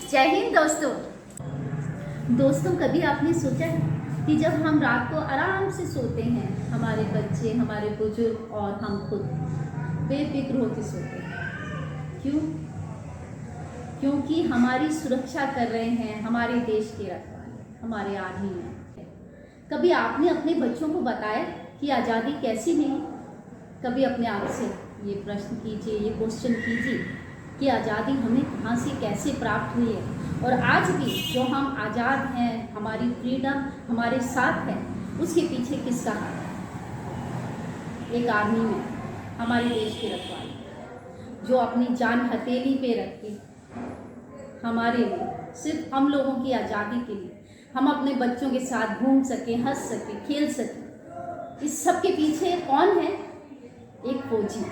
जय हिंद दोस्तों। दोस्तों, कभी आपने सोचा है कि जब हम रात को आराम से सोते हैं, हमारे बच्चे, हमारे बुजुर्ग और हम खुद बेफिक्र होकर सोते हैं। क्यों? क्योंकि हमारी सुरक्षा कर रहे हैं हमारे देश के रखवाले, हमारे आर्मी में। कभी आपने अपने बच्चों को बताया कि आज़ादी कैसी मिली? कभी अपने आप से ये प्रश्न कीजिए, ये क्वेश्चन कीजिए कि आज़ादी हमें कहाँ से कैसे प्राप्त हुई है, और आज भी जो हम आज़ाद हैं, हमारी फ्रीडम हमारे साथ है, उसके पीछे किसका हाथ है? एक आर्मी में हमारे देश के रखवाले जो अपनी जान हथेली पे रख के हमारे लिए, सिर्फ हम लोगों की आज़ादी के लिए, हम अपने बच्चों के साथ घूम सकें, हंस सकें, खेल सकें। इस सब के पीछे कौन है? एक फौजी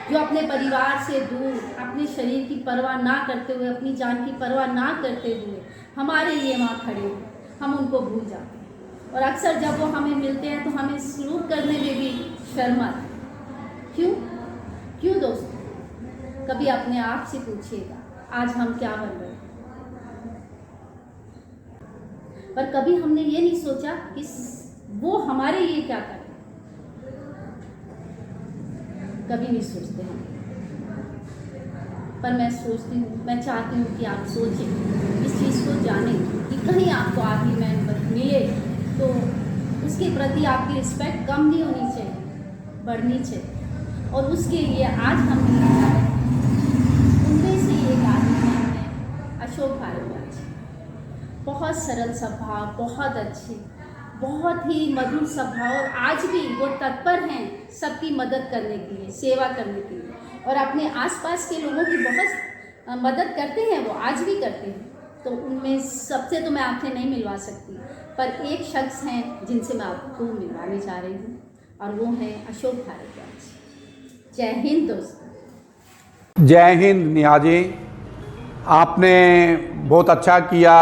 जो अपने परिवार से दूर, अपने शरीर की परवाह ना करते हुए, अपनी जान की परवाह ना करते हुए हमारे लिए वहाँ खड़े हुए, हम उनको भूल जाते हैं। और अक्सर जब वो हमें मिलते हैं तो हमें सलूट करने में भी शर्म आती है। क्यों? क्यों दोस्तों? कभी अपने आप से पूछिएगा, आज हम क्या बन रहे हैं? पर कभी हमने ये नहीं सोचा कि वो हमारे लिए क्या कर, कभी नहीं सोचते हैं। पर मैं सोचती हूँ, मैं चाहती हूँ कि आप सोचें, इस चीज़ को जानें कि कहीं आपको आर्मी मैन मिले तो उसके प्रति आपकी रिस्पेक्ट कम नहीं होनी चाहिए, बढ़नी चाहिए। और उसके लिए आज हम मिलने जा रहे हैं। उनमें से एक आर्मी मैन है अशोक भारद्वाज। बहुत सरल स्वभाव, बहुत अच्छे, बहुत ही मधुर स्वभाव, और आज भी वो तत्पर हैं सबकी मदद करने के लिए, सेवा करने के लिए, और अपने आसपास के लोगों की बहुत मदद करते हैं, वो आज भी करते हैं। तो उनमें सबसे तो मैं आपसे नहीं मिलवा सकती, पर एक शख्स हैं जिनसे मैं आपको मिलवाने जा रही हूँ, और वो हैं अशोक भारद्वाज। जय हिंद दोस्तों। जय हिंद नेहा जी, आपने बहुत अच्छा किया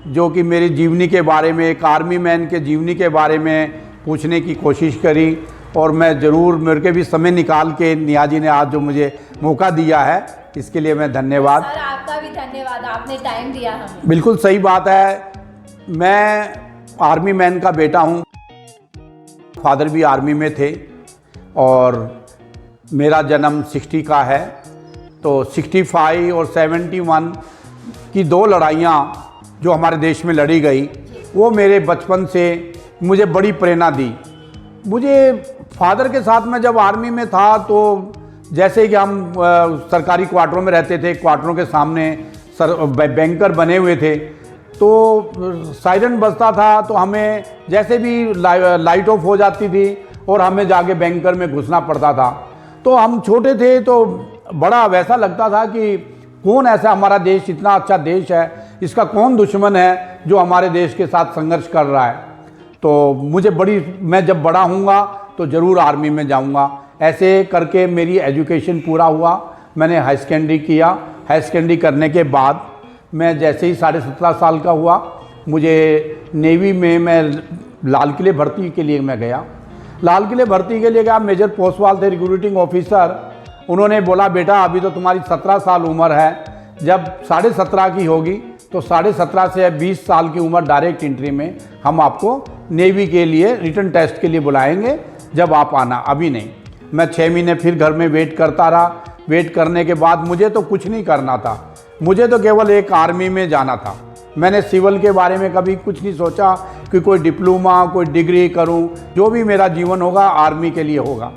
जो कि मेरी जीवनी के बारे में, एक आर्मी मैन के जीवनी के बारे में पूछने की कोशिश करी। और मैं ज़रूर, मेरे के भी समय निकाल के नेहा जी ने आज जो मुझे मौका दिया है, इसके लिए मैं धन्यवाद। सर, आपका भी धन्यवाद, आपने टाइम दिया हमें। बिल्कुल सही बात है। मैं आर्मी मैन का बेटा हूँ, फादर भी आर्मी में थे, और मेरा जन्म 60 का है। तो 65 और 71 की दो लड़ाइयाँ जो हमारे देश में लड़ी गई, वो मेरे बचपन से मुझे बड़ी प्रेरणा दी। मुझे फादर के साथ में जब आर्मी में था, तो जैसे कि हम सरकारी क्वार्टरों में रहते थे, क्वार्टरों के सामने बैंकर बने हुए थे, तो सायरन बजता था, तो हमें जैसे भी लाइट ऑफ हो जाती थी और हमें जाके बैंकर में घुसना पड़ता था। तो हम छोटे थे तो बड़ा वैसा लगता था कि कौन ऐसा, हमारा देश इतना अच्छा देश है, इसका कौन दुश्मन है जो हमारे देश के साथ संघर्ष कर रहा है। तो मुझे मैं जब बड़ा हूँगा तो ज़रूर आर्मी में जाऊँगा। ऐसे करके मेरी एजुकेशन पूरा हुआ। मैंने हाई सेकेंडरी किया। हाई सेकेंडरी करने के बाद मैं जैसे ही 17.5 साल का हुआ, मुझे नेवी में मैं लाल किले भर्ती के लिए मैं गया। लाल किले भर्ती के लिए गया। मेजर पोस्टवाल थे, रिक्रूटिंग ऑफिसर। उन्होंने बोला, बेटा अभी तो तुम्हारी 17 साल उम्र है, जब 17.5 की होगी तो 17.5 से 20 साल की उम्र डायरेक्ट एंट्री में हम आपको नेवी के लिए रिटन टेस्ट के लिए बुलाएंगे, जब आप आना, अभी नहीं। मैं 6 महीने फिर घर में वेट करता रहा। वेट करने के बाद मुझे तो कुछ नहीं करना था, मुझे तो केवल एक आर्मी में जाना था। मैंने सिविल के बारे में कभी कुछ नहीं सोचा कि कोई डिप्लोमा, कोई डिग्री करूं। जो भी मेरा जीवन होगा आर्मी के लिए होगा।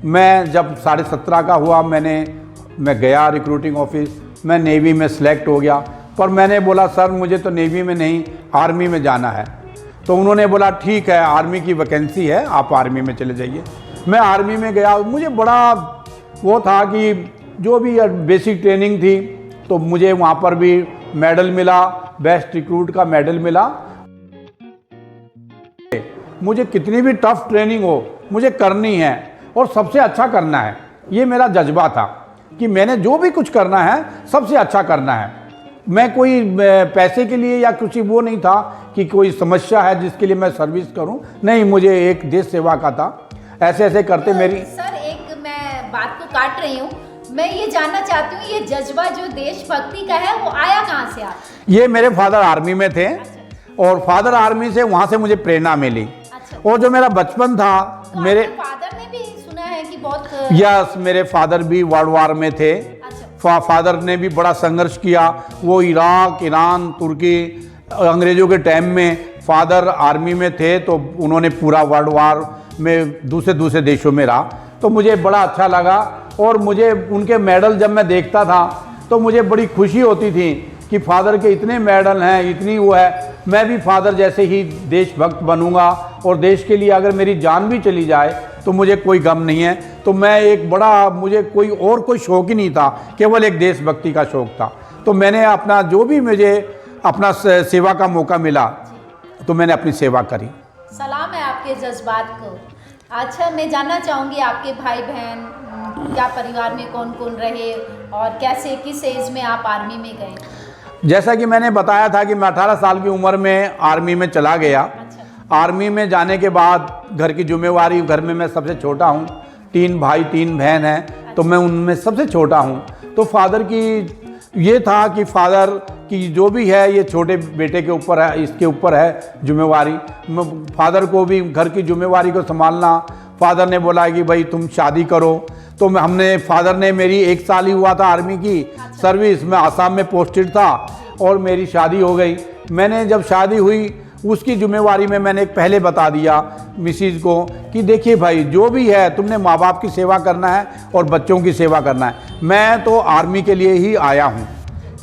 मैं जब 17.5 का हुआ, मैं गया रिक्रूटिंग ऑफिस, मैं नेवी में सिलेक्ट हो गया। पर मैंने बोला, सर मुझे तो नेवी में नहीं, आर्मी में जाना है। तो उन्होंने बोला, ठीक है, आर्मी की वैकेंसी है, आप आर्मी में चले जाइए। मैं आर्मी में गया। मुझे बड़ा वो था कि जो भी बेसिक ट्रेनिंग थी, तो मुझे वहाँ पर भी मेडल मिला, बेस्ट रिक्रूट का मेडल मिला। मुझे कितनी भी टफ ट्रेनिंग हो, मुझे करनी है और सबसे अच्छा करना है। ये मेरा जज्बा था कि मैंने जो भी कुछ करना है, सबसे अच्छा करना है। मैं कोई पैसे के लिए या कुछ वो नहीं था कि कोई समस्या है जिसके लिए मैं सर्विस करूं। नहीं, मुझे एक देश सेवा का था। ऐसे ऐसे करते मेरी। सर, एक मैं बात को काट रही हूँ। मैं ये जानना चाहती हूँ, ये जज्बा जो देशभक्ति का है वो आया कहाँ से आप? ये मेरे फादर आर्मी में थे और फादर आर्मी से वहाँ से मुझे प्रेरणा मिली। अच्छा। और जो मेरा बचपन था, तो मेरे फादर ने भी सुना है कि बहुत यस, मेरे फादर भी वर्ल्ड वार में थे। अच्छा। फादर ने भी बड़ा संघर्ष किया। वो इराक, ईरान, तुर्की, अंग्रेज़ों के टाइम में फादर आर्मी में थे, तो उन्होंने पूरा वर्ल्ड वार में दूसरे देशों में रहा। तो मुझे बड़ा अच्छा लगा और मुझे उनके मेडल जब मैं देखता था तो मुझे बड़ी खुशी होती थी कि फादर के इतने मेडल हैं, इतनी वो है, मैं भी फादर जैसे ही देशभक्त बनूंगा और देश के लिए अगर मेरी जान भी चली जाए तो मुझे कोई गम नहीं है। तो मैं एक बड़ा, मुझे कोई शौक ही नहीं था, केवल एक देशभक्ति का शौक था। तो मैंने अपना जो भी मुझे अपना सेवा का मौका मिला तो मैंने अपनी सेवा करी। सलाम है आपके जज्बात को। अच्छा, मैं जानना चाहूँगी आपके भाई बहन, क्या परिवार में कौन कौन रहे और कैसे, किस एज में आप आर्मी में गए? जैसा कि मैंने बताया था कि मैं 18 साल की उम्र में आर्मी में चला गया। अच्छा। आर्मी में जाने के बाद घर की जिम्मेवारी, घर में मैं सबसे छोटा हूँ, 3 भाई 3 बहन हैं, तो मैं उनमें सबसे छोटा हूँ। तो फादर की ये था कि फादर की जो भी है ये छोटे बेटे के ऊपर है, इसके ऊपर है जिम्मेवारी। फादर को भी घर की जिम्मेवारी को संभालना। फादर ने बोला कि भाई तुम शादी करो, तो फादर ने मेरी 1 साल ही हुआ था आर्मी की सर्विस में, आसाम में पोस्टेड था और मेरी शादी हो गई। मैंने जब शादी हुई उसकी जिम्मेवारी में मैंने पहले बता दिया मिसिज को कि देखिए भाई, जो भी है तुमने माँ बाप की सेवा करना है और बच्चों की सेवा करना है। मैं तो आर्मी के लिए ही आया हूँ,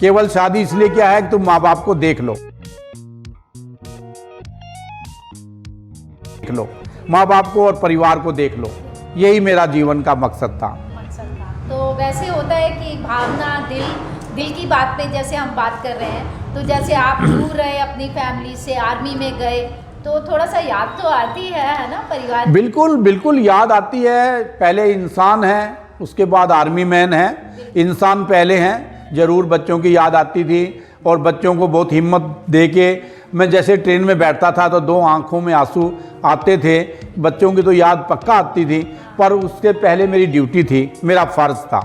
केवल शादी इसलिए क्या है कि तुम माँ बाप को देख लो, माँ बाप को और परिवार को देख लो, यही मेरा जीवन का मकसद था। तो वैसे होता है कि भावना, दिल की बात पे जैसे हम बात कर रहे हैं, तो जैसे आप दूर रहे अपनी फैमिली से, आर्मी में गए, तो थोड़ा सा याद तो आती है ना परिवार? बिल्कुल बिल्कुल याद आती है। पहले इंसान है, उसके बाद आर्मी मैन है। इंसान पहले हैं, ज़रूर बच्चों की याद आती थी और बच्चों को बहुत हिम्मत दे के मैं जैसे ट्रेन में बैठता था तो 2 आंखों में आंसू आते थे। बच्चों की तो याद पक्का आती थी, पर उसके पहले मेरी ड्यूटी थी, मेरा फ़र्ज़ था।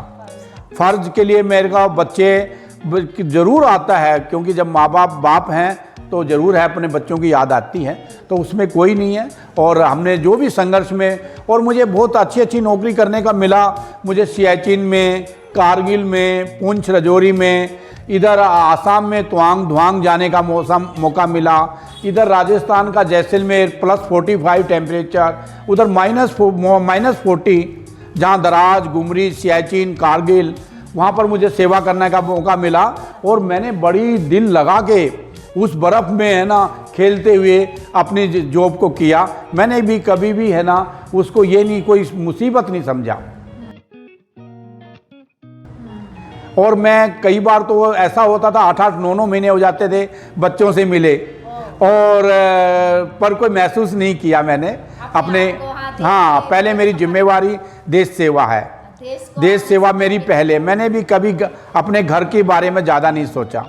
फ़र्ज़ के लिए मेरे का बच्चे ज़रूर आता है, क्योंकि जब माँ बाप हैं तो ज़रूर है, अपने बच्चों की याद आती है, तो उसमें कोई नहीं है। और हमने जो भी संघर्ष में, और मुझे बहुत अच्छी नौकरी करने का मिला। मुझे सियाचिन में, कारगिल में, पुंछ राजौरी में, इधर आसाम में तवांग धुआंग जाने का मौका मिला। इधर राजस्थान का जैसलमेर +45 टेम्परेचर, उधर -40, जहाँ दराज, गुमरी, सियाचिन, कारगिल, वहाँ पर मुझे सेवा करने का मौका मिला। और मैंने बड़ी दिल लगा के उस बर्फ़ में है ना खेलते हुए अपनी जॉब को किया। मैंने भी कभी भी है ना उसको ये नहीं, कोई मुसीबत नहीं समझा। और मैं कई बार तो ऐसा होता था 8-8, 9-9 महीने हो जाते थे बच्चों से मिले, और पर कोई महसूस नहीं किया मैंने अपने। हाँ, पहले मेरी जिम्मेवारी देश सेवा है, देश सेवा मेरी पहले। मैंने भी कभी अपने घर के बारे में ज़्यादा नहीं सोचा।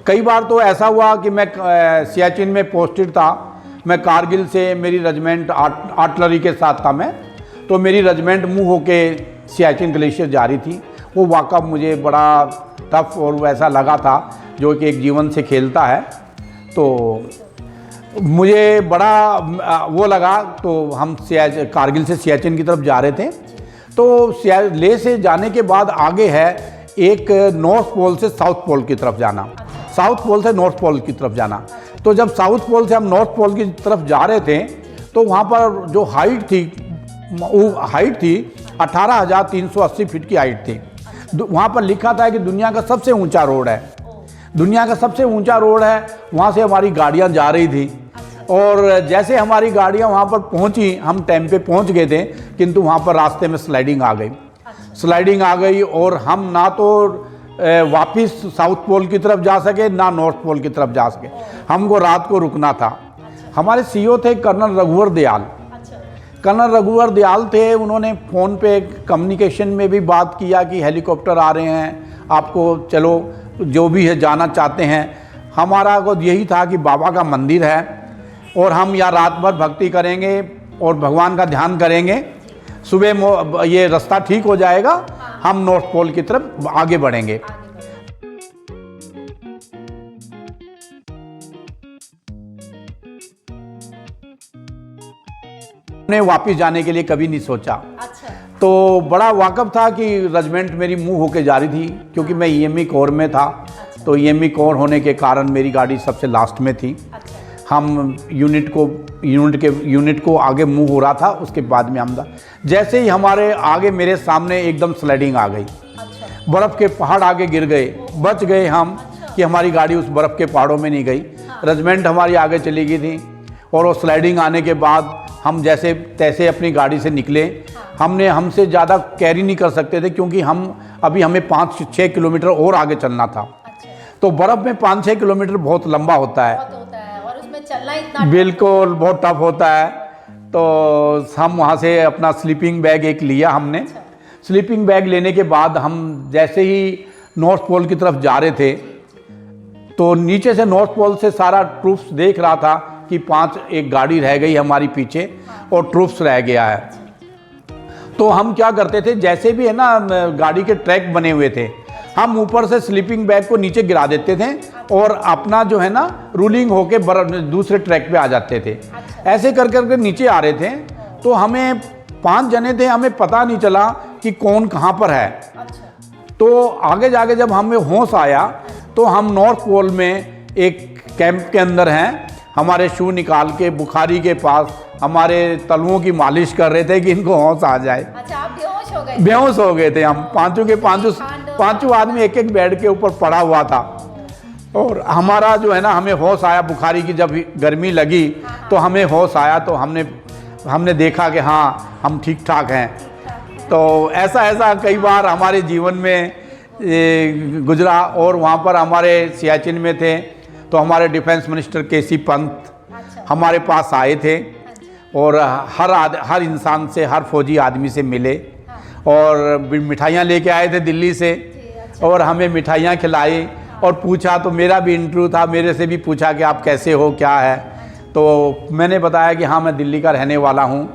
कई बार तो ऐसा हुआ कि मैं सियाचिन में पोस्टेड था, मैं कारगिल से, मेरी रेजिमेंट आर्टिलरी के साथ था मैं, तो मेरी रेजिमेंट मूव होके सियाचिन ग्लेशियर जा रही थी। वो वाक़या मुझे बड़ा टफ और वैसा लगा था जो कि एक जीवन से खेलता है, तो मुझे बड़ा वो लगा। तो हम कारगिल से सियाचिन की तरफ जा रहे थे, तो लेह से जाने के बाद आगे है एक नॉर्थ पोल से साउथ पोल की तरफ जाना, साउथ पोल से नॉर्थ पोल की तरफ जाना। तो जब साउथ पोल से हम नॉर्थ पोल की तरफ जा रहे थे तो वहाँ पर जो हाइट थी, वो हाइट थी 18,380 फीट की हाइट थी। वहाँ पर लिखा था कि दुनिया का सबसे ऊंचा रोड है, दुनिया का सबसे ऊंचा रोड है। वहाँ से हमारी गाड़ियाँ जा रही थी, और जैसे हमारी गाड़ियाँ वहाँ पर पहुँची, हम टाइम पे पहुँच गए थे, किंतु वहाँ पर रास्ते में स्लाइडिंग आ गई और हम ना तो वापस साउथ पोल की तरफ जा सके, ना नॉर्थ पोल की तरफ जा सके। हमको रात को रुकना था। हमारे सीईओ थे कर्नल रघुवर दयाल। कर्नल रघुवर दयाल थे, उन्होंने फ़ोन पे कम्युनिकेशन में भी बात किया कि हेलीकॉप्टर आ रहे हैं, आपको चलो जो भी है जाना चाहते हैं। हमारा को यही था कि बाबा का मंदिर है और हम यहाँ रात भर भक्ति करेंगे और भगवान का ध्यान करेंगे, सुबह ये रास्ता ठीक हो जाएगा, हम नॉर्थ पोल की तरफ आगे बढ़ेंगे। आगे बढ़ो। ने वापस जाने के लिए कभी नहीं सोचा। अच्छा। तो बड़ा वाकफ था कि रेजिमेंट मेरी मूव होके जा रही थी, क्योंकि मैं ईएमई कोर में था। तो ईएमई कोर होने के कारण मेरी गाड़ी सबसे लास्ट में थी। अच्छा। हम यूनिट को आगे मूव हो रहा था, उसके बाद में हम जैसे ही हमारे आगे मेरे सामने एकदम स्लाइडिंग आ गई। अच्छा। बर्फ़ के पहाड़ आगे गिर गए, बच गए हम कि हमारी गाड़ी उस बर्फ़ के पहाड़ों में नहीं गई। रेजिमेंट हमारी आगे चली गई थी और वो स्लाइडिंग आने के बाद हम जैसे तैसे अपनी गाड़ी से निकले। हमसे ज़्यादा कैरी नहीं कर सकते थे, क्योंकि हमें 5-6 किलोमीटर और आगे चलना था। अच्छा। तो बर्फ़ में 5-6 किलोमीटर बहुत लंबा होता है। बहुत होता है और उसमें चलना इतना बिल्कुल बहुत टफ होता है। तो हम वहाँ से अपना स्लीपिंग बैग एक लिया हमने। अच्छा। स्लीपिंग बैग लेने के बाद हम जैसे ही नॉर्थ पोल की तरफ जा रहे थे, तो नीचे से नॉर्थ पोल से सारा ट्रूप्स देख रहा था कि एक गाड़ी रह गई हमारी पीछे और ट्रूप्स रह गया है। तो हम क्या करते थे, जैसे भी है ना गाड़ी के ट्रैक बने हुए थे, हम ऊपर से स्लीपिंग बैग को नीचे गिरा देते थे और अपना जो है ना रूलिंग होके दूसरे ट्रैक पे आ जाते थे। ऐसे कर करके नीचे आ रहे थे। तो हमें 5 जने थे, हमें पता नहीं चला कि कौन कहाँ पर है। तो आगे जाके जब हमें होश आया तो हम नॉर्थ पोल में एक कैंप के अंदर हैं। हमारे शू निकाल के बुखारी के पास हमारे तलुओं की मालिश कर रहे थे कि इनको होश आ जाए। अच्छा, आप बेहोश हो गए? बेहोश हो गए थे हम। पांचों आदमी एक बेड के ऊपर पड़ा हुआ था। और हमारा जो है ना, हमें होश आया बुखारी की जब गर्मी लगी तो हमें होश आया। तो हमने देखा कि हाँ हम ठीक ठाक हैं। तो ऐसा कई बार हमारे जीवन में गुजरा। और वहाँ पर हमारे सियाचिन में थे तो हमारे डिफेंस मिनिस्टर केसी पंत हमारे पास आए थे और हर इंसान से, हर फौजी आदमी से मिले और मिठाइयाँ लेके आए थे दिल्ली से। और हमें मिठाइयाँ खिलाई और पूछा, तो मेरा भी इंटरव्यू था, मेरे से भी पूछा कि आप कैसे हो, क्या है। तो मैंने बताया कि हाँ मैं दिल्ली का रहने वाला हूँ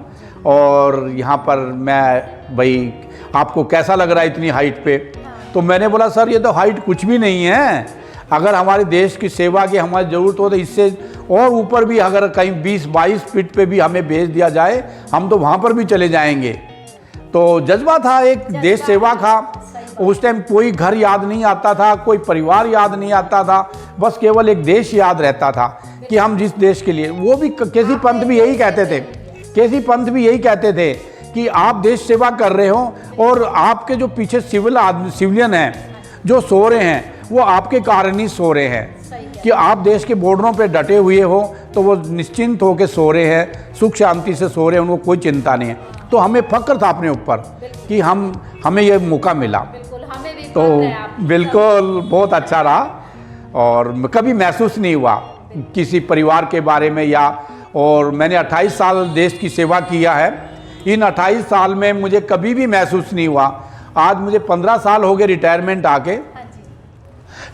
और यहाँ पर भाई आपको कैसा लग रहा है इतनी हाइट पे। तो मैंने बोला सर ये तो हाइट कुछ भी नहीं है, अगर हमारे देश की सेवा की हमारी ज़रूरत हो तो इससे और ऊपर भी अगर कहीं 20-22 फीट पे भी हमें भेज दिया जाए हम तो वहाँ पर भी चले जाएंगे। तो जज्बा था, एक देश सेवा का। उस टाइम कोई घर याद नहीं आता था, कोई परिवार याद नहीं आता था, बस केवल एक देश याद रहता था कि हम जिस देश के लिए, वो भी केसी पंत भी यही कहते थे। केसी पंत भी यही कहते थे कि आप देश सेवा कर रहे हो और आपके जो पीछे सिविलियन हैं जो सो रहे हैं वो आपके कारण ही सो रहे हैं। कि आप देश के बॉर्डरों पे डटे हुए हो तो वो निश्चिंत होकर सो रहे हैं, सुख शांति से सो रहे हैं, उनको कोई चिंता नहीं है। तो हमें फक्र था अपने ऊपर कि हमें ये मौका मिला। हमें भी तो बिल्कुल बहुत अच्छा रहा और कभी महसूस नहीं हुआ किसी परिवार के बारे में और मैंने 28 साल देश की सेवा किया है। इन 28 साल में मुझे कभी भी महसूस नहीं हुआ। आज मुझे 15 साल हो गए रिटायरमेंट आके,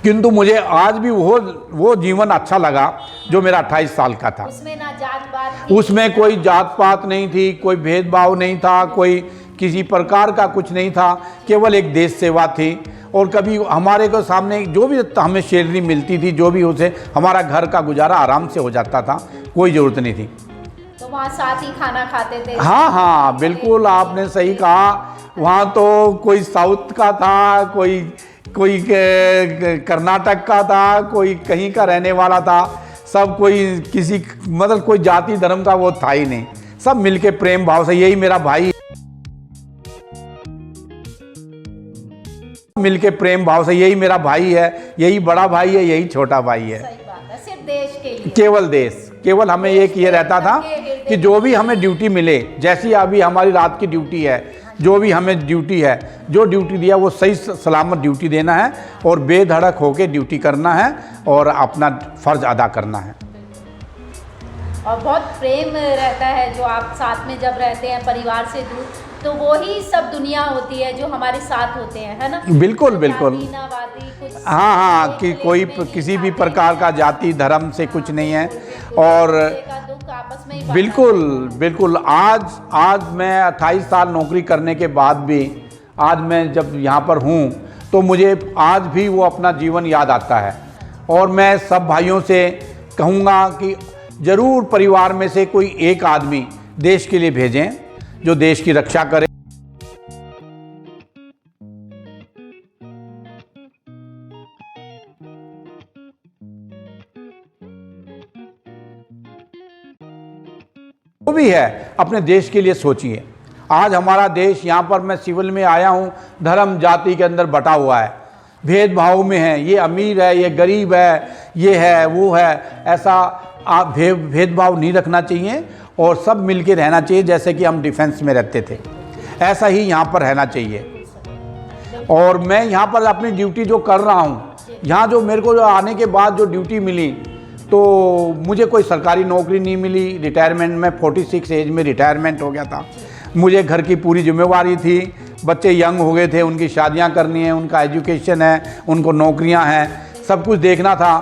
किंतु मुझे आज भी वो जीवन अच्छा लगा जो मेरा 28 साल का था। उसमें ना जात पात, उसमें कोई जात पात नहीं थी, कोई भेदभाव नहीं था, कोई किसी प्रकार का कुछ नहीं था, केवल एक देश सेवा थी। और कभी हमारे को सामने जो भी हमें सैलरी मिलती थी, जो भी उसे हमारा घर का गुजारा आराम से हो जाता था, कोई ज़रूरत नहीं थी। तो वहाँ साथ ही खाना खाते थे? हाँ बिल्कुल आपने सही कहा। वहाँ तो कोई साउथ का था, कोई कर्नाटक का था, कोई कहीं का रहने वाला था, सब कोई किसी मतलब कोई जाति धर्म का वो था ही नहीं, सब मिलके प्रेम भाव से। यही मेरा भाई, मिलके प्रेम भाव से, यही मेरा भाई है, यही बड़ा भाई है, यही छोटा भाई है। सही बात है, सिर्फ देश के लिए, केवल देश, केवल हमें एक ये रहता था कि जो भी हमें ड्यूटी मिले, जैसी अभी हमारी रात की ड्यूटी है, जो भी हमें ड्यूटी है, जो ड्यूटी दिया वो सही सलामत ड्यूटी देना है और बेधड़क होकर ड्यूटी करना है और अपना फर्ज अदा करना है। और बहुत प्रेम रहता है जो आप साथ में जब रहते हैं परिवार से दूर, तो वो ही सब दुनिया होती है जो हमारे साथ होते हैं, है ना? बिल्कुल बिल्कुल। हाँ कि कोई किसी भी प्रकार का जाति धर्म से कुछ नहीं है। और बिल्कुल बिल्कुल आज मैं 28 साल नौकरी करने के बाद भी आज मैं जब यहाँ पर हूँ तो मुझे आज भी वो अपना जीवन याद आता है। और मैं सब भाइयों से कहूँगा कि ज़रूर परिवार में से कोई एक आदमी देश के लिए भेजें जो देश की रक्षा करे। जो भी है अपने देश के लिए सोचिए। आज हमारा देश, यहाँ पर मैं सिविल में आया हूँ, धर्म जाति के अंदर बटा हुआ है, भेदभाव में है, ये अमीर है, ये गरीब है, ये है, वो है। ऐसा आप भेदभाव नहीं रखना चाहिए और सब मिलके रहना चाहिए। जैसे कि हम डिफेंस में रहते थे, ऐसा ही यहाँ पर रहना चाहिए। और मैं यहाँ पर अपनी ड्यूटी जो कर रहा हूँ, यहाँ जो मेरे को आने के बाद जो ड्यूटी मिली, तो मुझे कोई सरकारी नौकरी नहीं मिली। रिटायरमेंट में 46 एज में रिटायरमेंट हो गया था। मुझे घर की पूरी जिम्मेवारी थी, बच्चे यंग हो गए थे, उनकी शादियां करनी है, उनका एजुकेशन है, उनको नौकरियां हैं, सब कुछ देखना था।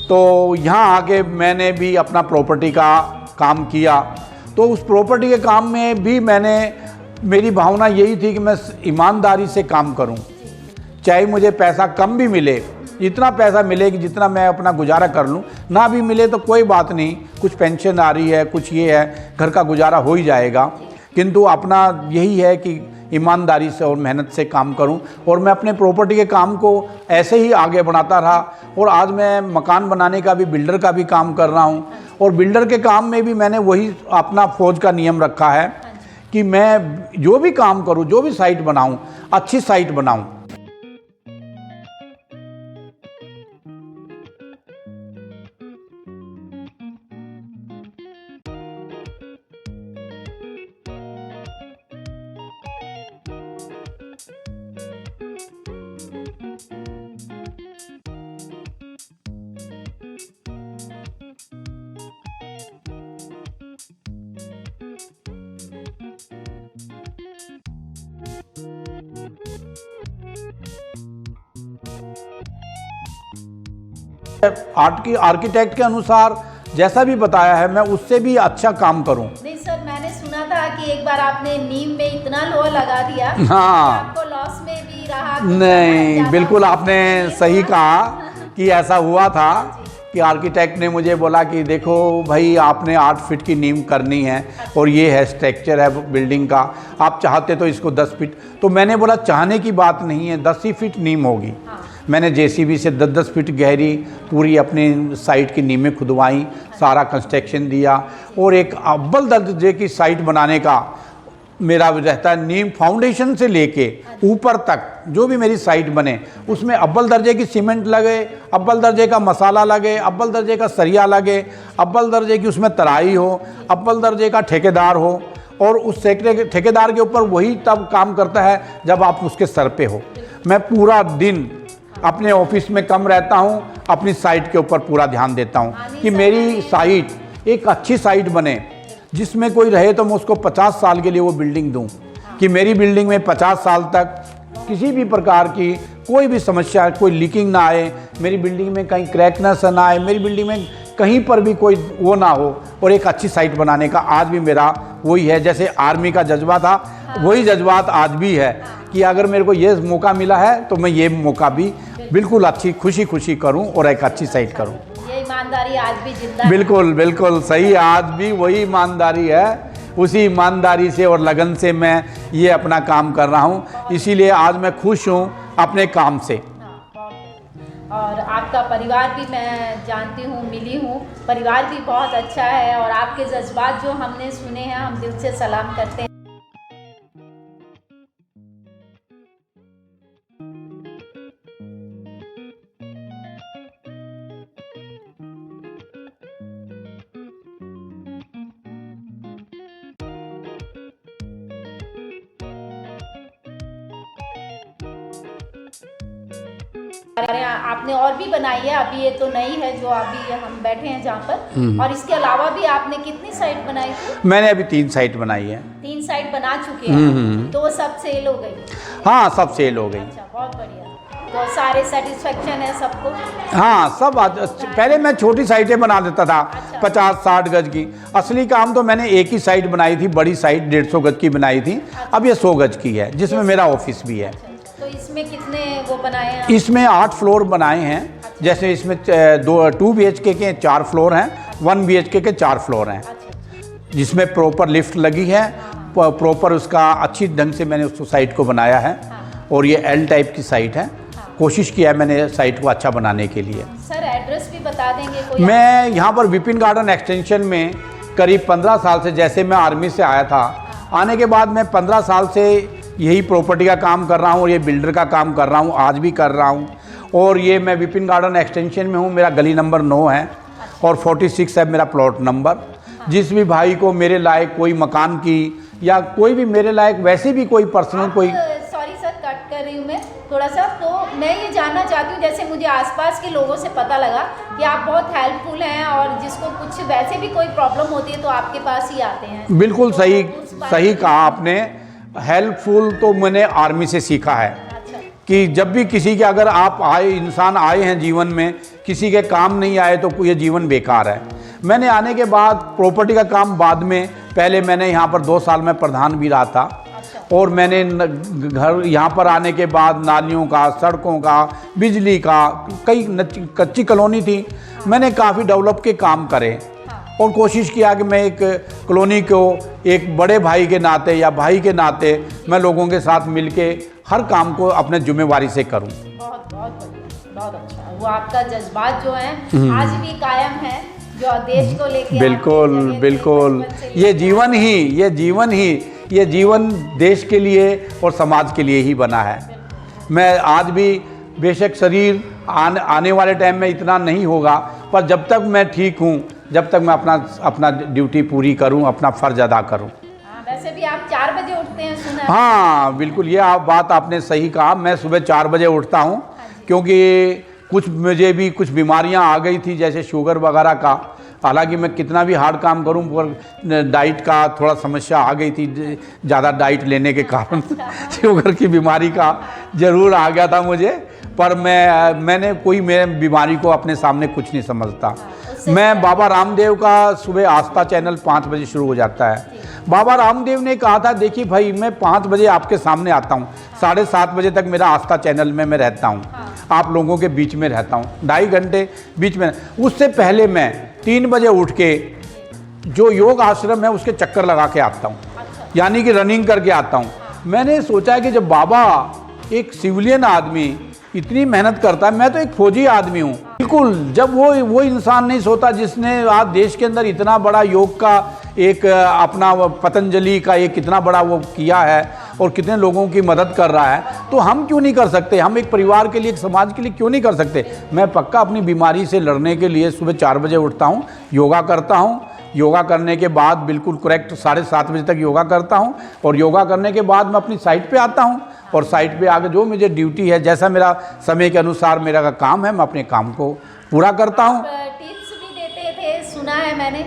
तो यहाँ आके मैंने भी अपना प्रॉपर्टी का काम किया। तो उस प्रॉपर्टी के काम में भी मेरी भावना यही थी कि मैं ईमानदारी से काम करूं, चाहे मुझे पैसा कम भी मिले, इतना पैसा मिले कि जितना मैं अपना गुजारा कर लूं, ना भी मिले तो कोई बात नहीं, कुछ पेंशन आ रही है, कुछ ये है, घर का गुजारा हो ही जाएगा। किंतु अपना यही है कि ईमानदारी से और मेहनत से काम करूं। और मैं अपने प्रॉपर्टी के काम को ऐसे ही आगे बढ़ाता रहा। और आज मैं मकान बनाने का भी, बिल्डर का भी काम कर रहा हूं। और बिल्डर के काम में भी मैंने वही अपना फौज का नियम रखा है कि मैं जो भी काम करूं, जो भी साइट बनाऊं, अच्छी साइट बनाऊं। आर्किटेक्ट के अनुसार जैसा भी बताया है, मैं उससे भी अच्छा काम करूं। नहीं सर, मैंने सुना था कि एक बार आपने नीम में इतना लोहा लगा दिया, हाँ, आपको लॉस में भी रहा। नहीं, बिल्कुल आपने सही कहा कि ऐसा हुआ था कि आर्किटेक्ट ने मुझे बोला कि देखो भाई, आपने 8 फीट की नींव करनी है और ये है स्ट्रक्चर है बिल्डिंग का, आप चाहते तो इसको 10 फीट। तो मैंने बोला चाहने की बात नहीं है, 10 ही फीट नींव होगी। मैंने जेसीबी से 10-10 फीट गहरी पूरी अपनी साइट की नींवें खुदवाई, सारा कंस्ट्रक्शन दिया। और एक अव्वल दर्जे की साइट बनाने का मेरा रहता है, नींव फाउंडेशन से लेके ऊपर तक जो भी मेरी साइट बने उसमें अव्वल दर्जे की सीमेंट लगे, अव्वल दर्जे का मसाला लगे, अव्वल दर्जे का सरिया लगे, अव्वल दर्जे की उसमें तराई हो, अव्वल दर्जे का ठेकेदार हो। और उस ठेकेदार के ऊपर वही तब काम करता है जब आप उसके सर पे हो। मैं पूरा दिन अपने ऑफिस में कम रहता हूं, अपनी साइट के ऊपर पूरा ध्यान देता हूं कि मेरी साइट एक अच्छी साइट बने, जिसमें कोई रहे तो मैं उसको 50 साल के लिए वो बिल्डिंग दूं, कि मेरी बिल्डिंग में 50 साल तक किसी भी प्रकार की कोई भी समस्या, कोई लीकिंग ना आए, मेरी बिल्डिंग में कहीं क्रैकनेस ना आए, मेरी बिल्डिंग में कहीं पर भी कोई वो ना हो। और एक अच्छी साइट बनाने का आज भी मेरा वही है। जैसे आर्मी का जज्बा था, वही जज्बात आज भी है कि अगर मेरे को ये मौका मिला है तो मैं ये मौका भी बिल्कुल अच्छी खुशी करूं और एक अच्छी साइट करूं। ये ईमानदारी आज भी जिंदा है। बिल्कुल बिल्कुल सही, आज भी वही ईमानदारी है। उसी ईमानदारी से और लगन से मैं ये अपना काम कर रहा हूँ, इसीलिए आज मैं खुश हूँ अपने काम से। और आपका परिवार भी मैं जानती हूँ, मिली हूँ, परिवार भी बहुत अच्छा है। और आपके जज्बात जो हमने सुने हैं, हम दिल से सलाम करते हैं। आपने और भी बनाई है, अभी ये तो नई है जो अभी हम बैठे हैं जहाँ पर। और इसके अलावा भी आपने कितनी साइट बनाई थी? मैंने अभी 3 साइट बनाई है। 3 साइट बना चुके हैं, तो वो सब सेल हो गई? हाँ, सब सेल हो गई। अच्छा, बहुत बढ़िया। तो सारे सेटिस्फेक्शन है सबको? हाँ सब पहले मैं छोटी साइटें बना देता था, 50-60 गज की। असली काम तो मैंने एक ही साइट बनाई थी, बड़ी साइट 150 गज की बनाई थी। अब ये 100 गज की है, जिसमें मेरा ऑफिस भी है। तो इसमें कितने वो बनाए हैं? इसमें 8 फ्लोर बनाए हैं। जैसे इसमें 2 BHK के 4 फ्लोर हैं, 1 BHK के 4 फ्लोर हैं, जिसमें प्रॉपर लिफ्ट लगी है, प्रॉपर उसका अच्छी ढंग से मैंने उस साइट को बनाया है। और ये L टाइप की साइट है। कोशिश किया है मैंने साइट को अच्छा बनाने के लिए। सर एड्रेस भी बता देंगे कोई? मैं यहाँ पर विपिन गार्डन एक्सटेंशन में करीब 15 साल से, जैसे मैं आर्मी से आया था, आने के बाद मैं 15 साल से यही प्रॉपर्टी का काम कर रहा हूँ और ये बिल्डर का काम कर रहा हूँ, आज भी कर रहा हूँ। और ये मैं विपिन गार्डन एक्सटेंशन में हूँ, मेरा गली नंबर 9 है और 46 है मेरा प्लॉट नंबर। जिस भी भाई को मेरे लायक कोई मकान की या कोई भी मेरे लायक वैसे भी कोई पर्सनल कोई, सॉरी सर कट कर रही हूँ मैं थोड़ा सा, तो मैं ये जानना चाहती हूँ, जैसे मुझे आसपास के लोगों से पता लगा कि आप बहुत हेल्पफुल हैं और जिसको कुछ वैसे भी कोई प्रॉब्लम होती है तो आपके पास ही आते हैं। बिल्कुल तो सही कहा आपने। हेल्पफुल तो मैंने आर्मी से सीखा है। अच्छा। कि जब भी किसी के अगर आप आए, इंसान आए हैं जीवन में, किसी के काम नहीं आए तो ये जीवन बेकार है। मैंने आने के बाद प्रॉपर्टी का काम बाद में, पहले मैंने यहाँ पर 2 साल में प्रधान भी रहा था। और मैंने घर यहाँ पर आने के बाद नालियों का, सड़कों का, बिजली का, कई कच्ची कॉलोनी थी, मैंने काफ़ी डेवलप के काम करे और कोशिश किया कि मैं एक कॉलोनी को एक बड़े भाई के नाते या भाई के नाते मैं लोगों के साथ मिलके हर काम को अपने जिम्मेवारी से करूं। बहुत बहुत बढ़िया, बहुत अच्छा। वो आपका जज्बात जो है आज भी कायम है, जो देश को लेके। बिल्कुल बिल्कुल, ये जीवन देश के लिए और समाज के लिए ही बना है। मैं आज भी बेशक शरीर आने वाले टाइम में इतना नहीं होगा, पर जब तक मैं ठीक हूँ, जब तक मैं अपना ड्यूटी पूरी करूँ, अपना फ़र्ज अदा करूँ। वैसे भी आप 4 बजे उठते हैं सुना है? हाँ बिल्कुल, ये बात आपने सही कहा। मैं सुबह 4 बजे उठता हूँ, क्योंकि मुझे भी कुछ बीमारियाँ आ गई थी, जैसे शुगर वगैरह का। हालांकि मैं कितना भी हार्ड काम करूं, पर डाइट का थोड़ा समस्या आ गई थी, ज़्यादा डाइट लेने के कारण शुगर की बीमारी का ज़रूर आ गया था मुझे। पर मैंने कोई मेरे बीमारी को अपने सामने कुछ नहीं समझता। मैं बाबा रामदेव का सुबह आस्था चैनल 5 बजे शुरू हो जाता है। बाबा रामदेव ने कहा था, देखिए भाई मैं 5 बजे आपके सामने आता हूँ, 7:30 बजे तक मेरा आस्था चैनल में मैं रहता हूँ, आप लोगों के बीच में रहता हूँ, 2.5 घंटे बीच में। उससे पहले मैं 3 बजे उठ के जो योग आश्रम है उसके चक्कर लगा के आता हूँ, यानी कि रनिंग करके आता हूँ। मैंने सोचा कि जब बाबा एक सिविलियन आदमी इतनी मेहनत करता है, मैं तो एक फौजी आदमी हूँ। बिल्कुल, जब वो इंसान नहीं सोता जिसने आज देश के अंदर इतना बड़ा योग का एक अपना पतंजलि का एक कितना बड़ा वो किया है और कितने लोगों की मदद कर रहा है, तो हम क्यों नहीं कर सकते? हम एक परिवार के लिए, एक समाज के लिए क्यों नहीं कर सकते? मैं पक्का अपनी बीमारी से लड़ने के लिए सुबह 4 बजे उठता हूँ, योगा करता हूँ। योगा करने के बाद बिल्कुल करेक्ट 7:30 बजे तक योगा करता हूँ और योगा करने के बाद मैं अपनी साइट पे आता हूँ और साइट पे आकर जो मुझे ड्यूटी है, जैसा मेरा समय के अनुसार मेरा का काम है, मैं अपने काम को पूरा करता हूँ। टिप्स भी देते थे सुना है मैंने,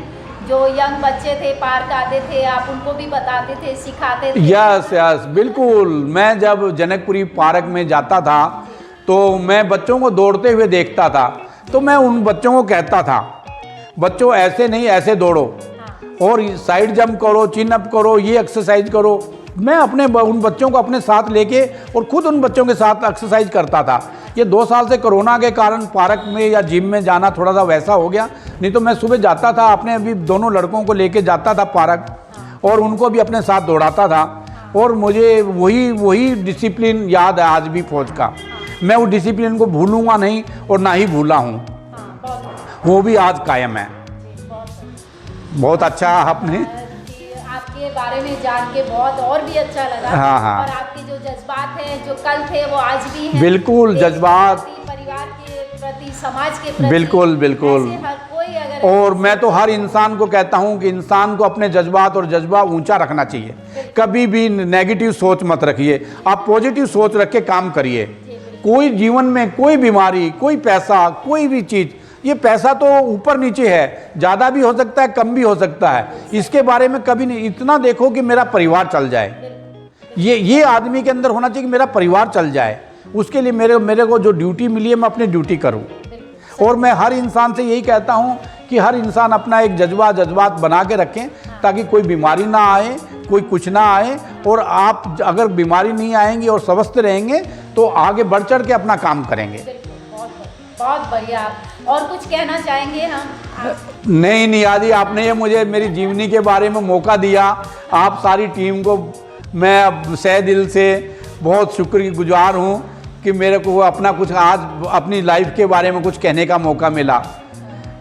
जो यंग बच्चे थे पार्क आते थे, आप उनको भी बताते थे, सिखाते थे? यस बिल्कुल। मैं जब जनकपुरी पार्क में जाता था तो मैं बच्चों को दौड़ते हुए देखता था, तो मैं उन बच्चों को कहता था, बच्चों ऐसे नहीं, ऐसे दौड़ो और साइड जंप करो, चिन अप करो, ये एक्सरसाइज करो। मैं उन बच्चों को अपने साथ लेके और खुद उन बच्चों के साथ एक्सरसाइज करता था। ये 2 साल से कोरोना के कारण पार्क में या जिम में जाना थोड़ा सा वैसा हो गया, नहीं तो मैं सुबह जाता था, अपने अभी दोनों लड़कों को लेके जाता था पार्क और उनको भी अपने साथ दौड़ाता था। और मुझे वही डिसिप्लिन याद है आज भी फौज का। मैं उस डिसिप्लिन को भूलूंगा नहीं और ना ही भूला हूँ, वो भी आज कायम है। बहुत अच्छा आपने आपके बारे में जान के बहुत और भी अच्छा लगा। हाँ। और आपके जो जज्बात हैं, जो कल थे वो आज भी हैं। बिल्कुल, जज्बात परिवार के प्रति, समाज के प्रति। बिल्कुल बिल्कुल। हर कोई अगर, और मैं तो हर इंसान को कहता हूं कि इंसान को अपने जज्बात और जज्बा ऊंचा रखना चाहिए। कभी भी नेगेटिव सोच मत रखिए, आप पॉजिटिव सोच रख के काम करिए। कोई जीवन में कोई बीमारी, कोई पैसा, कोई भी चीज़, ये पैसा तो ऊपर नीचे है, ज़्यादा भी हो सकता है, कम भी हो सकता है, इसके बारे में कभी नहीं। इतना देखो कि मेरा परिवार चल जाए, ये आदमी के अंदर होना चाहिए कि मेरा परिवार चल जाए। उसके लिए मेरे को जो ड्यूटी मिली है मैं अपनी ड्यूटी करूं। और मैं हर इंसान से यही कहता हूं कि हर इंसान अपना एक जज्बात बना के रखें ताकि कोई बीमारी ना आए, कोई कुछ ना आए। और आप अगर बीमारी नहीं आएंगी और स्वस्थ रहेंगे तो आगे बढ़ चढ़ के अपना काम करेंगे। बहुत बढ़िया। और कुछ कहना चाहेंगे हम? नहीं नियाज़ी, आपने ये मुझे मेरी जीवनी के बारे में मौका दिया। आप सारी टीम को मैं सह दिल से बहुत शुक्रगुजार हूँ कि मेरे को अपना कुछ आज अपनी लाइफ के बारे में कुछ कहने का मौका मिला।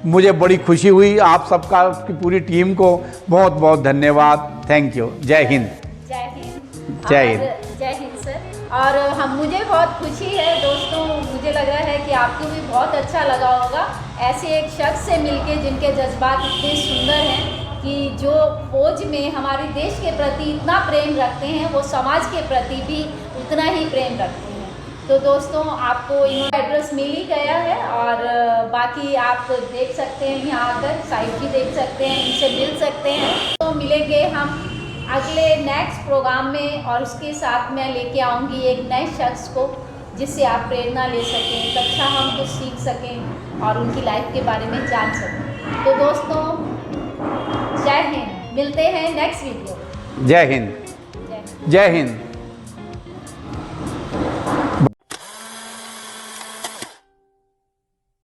मुझे बड़ी खुशी हुई। आप सबका, की पूरी टीम को बहुत बहुत धन्यवाद। Thank you. जय हिंद। जय हिंद। जय हिंद। जय हिंद सर। और मुझे बहुत खुशी है दोस्तों, मुझे लग रहा है कि आपको भी बहुत अच्छा लगा होगा ऐसे एक शख्स से मिलके जिनके जज्बात इतने सुंदर हैं कि जो फौज में हमारे देश के प्रति इतना प्रेम रखते हैं, वो समाज के प्रति भी उतना ही प्रेम रखते हैं। तो दोस्तों, आपको इनका एड्रेस मिल ही गया है और बाकी आप देख सकते हैं, यहाँ आकर साइट भी देख सकते हैं, इनसे मिल सकते हैं। तो मिलेंगे हम अगले नेक्स्ट प्रोग्राम में और उसके साथ मैं लेके आऊँगी एक नए शख्स को जिससे आप प्रेरणा ले सकें, एक अच्छा हम कुछ सीख सकें और उनकी लाइफ के बारे में जान सकें। तो दोस्तों, जय हिंद। मिलते हैं नेक्स्ट वीडियो। जय हिंद। जय हिंद।